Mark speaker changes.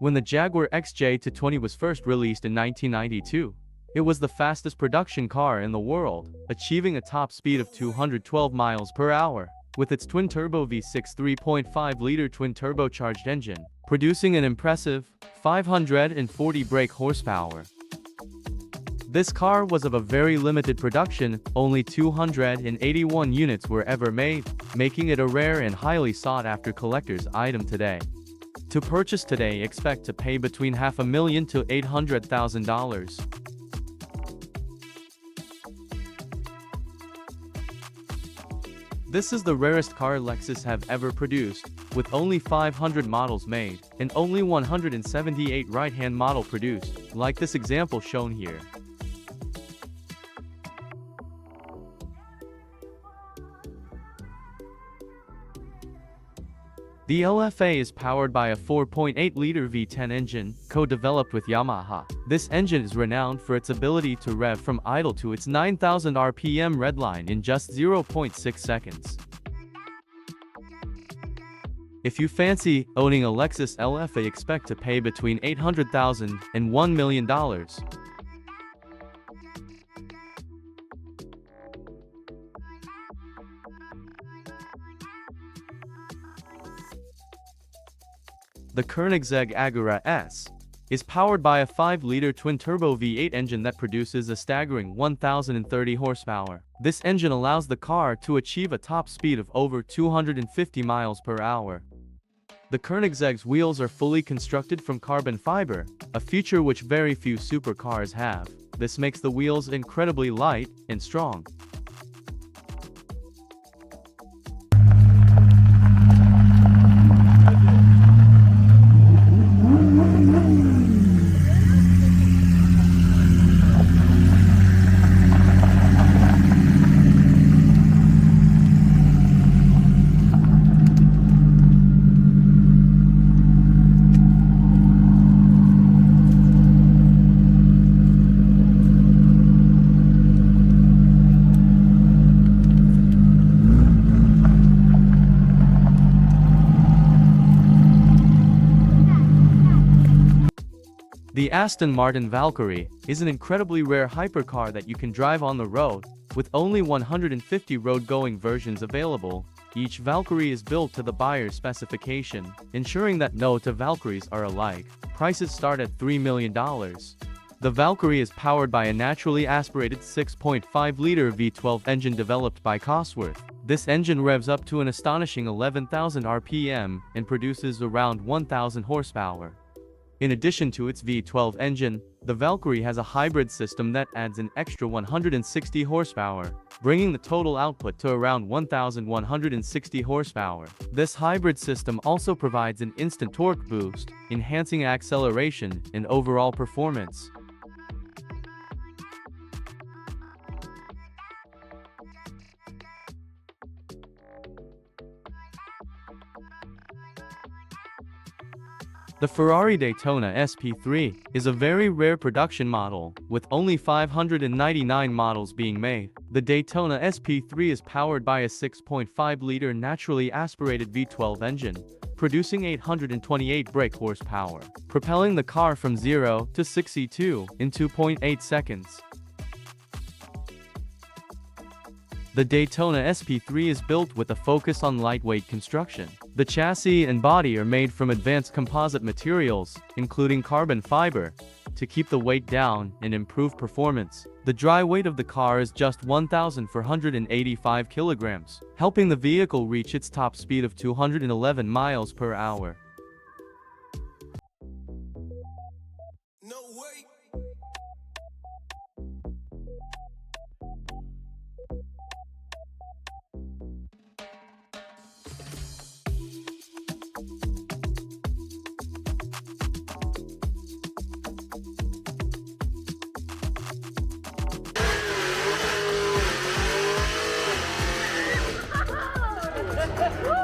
Speaker 1: When the Jaguar XJ220 was first released in 1992, it was the fastest production car in the world, achieving a top speed of 212 miles per hour, with its twin-turbo V6 3.5-liter twin-turbocharged engine, producing an impressive 540 brake horsepower. This car was of a very limited production, only 281 units were ever made, making it a rare and highly sought-after collector's item today. To purchase today, expect to pay between $500,000 to $800,000. This is the rarest car Lexus have ever produced, with only 500 models made, and only 178 right-hand model produced, like this example shown here. The LFA is powered by a 4.8-liter V10 engine, co-developed with Yamaha. This engine is renowned for its ability to rev from idle to its 9,000 RPM redline in just 0.6 seconds. If you fancy owning a Lexus LFA, expect to pay between $800,000 and $1 million. The Koenigsegg Agera S is powered by a 5-liter twin-turbo V8 engine that produces a staggering 1,030 horsepower. This engine allows the car to achieve a top speed of over 250 miles per hour. The Koenigsegg's wheels are fully constructed from carbon fiber, a feature which very few supercars have. This makes the wheels incredibly light and strong. The Aston Martin Valkyrie is an incredibly rare hypercar that you can drive on the road, with only 150 road-going versions available. Each Valkyrie is built to the buyer's specification, ensuring that no two Valkyries are alike. Prices start at $3 million. The Valkyrie is powered by a naturally aspirated 6.5-liter V12 engine developed by Cosworth. This engine revs up to an astonishing 11,000 RPM and produces around 1,000 horsepower. In addition to its V12 engine, the Valkyrie has a hybrid system that adds an extra 160 horsepower, bringing the total output to around 1,160 horsepower. This hybrid system also provides an instant torque boost, enhancing acceleration and overall performance. The Ferrari Daytona SP3 is a very rare production model, with only 599 models being made. The Daytona SP3 is powered by a 6.5-liter naturally aspirated V12 engine, producing 828 brake horsepower, propelling the car from 0 to 62 in 2.8 seconds. The Daytona SP3 is built with a focus on lightweight construction. The chassis and body are made from advanced composite materials, including carbon fiber, to keep the weight down and improve performance. The dry weight of the car is just 1,485 kilograms, helping the vehicle reach its top speed of 211 miles per hour.
Speaker 2: No way.
Speaker 3: Woo!